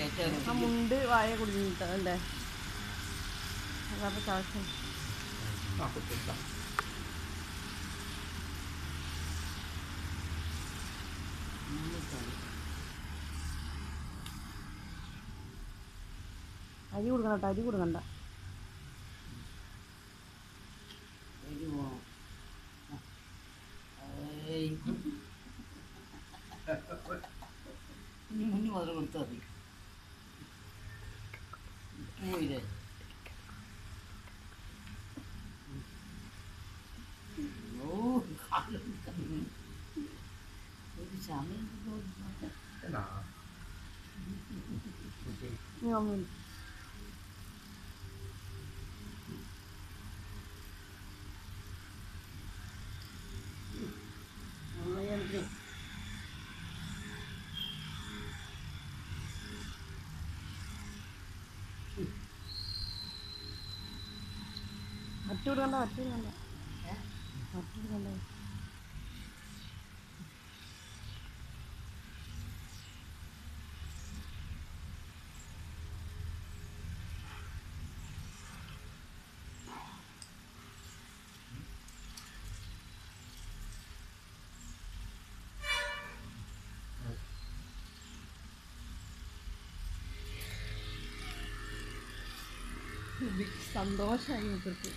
ആ മുണ്ട് വായ കുടിച്ചിട്ടല്ലേ അതപ്പോൾ ചാവശ്യം അരി കൊടുക്കണം കേട്ടോ അരി കൊടുക്കണ്ട മുന്നേ മുതൽ കൊടുത്താൽ മതി ഒരു സമയം മറ്റൂടുകണ്ട മറ്റൂടുകണ്ട മറ്റൂടുകണ്ട സന്തോഷമായി മൂപ്പർക്ക്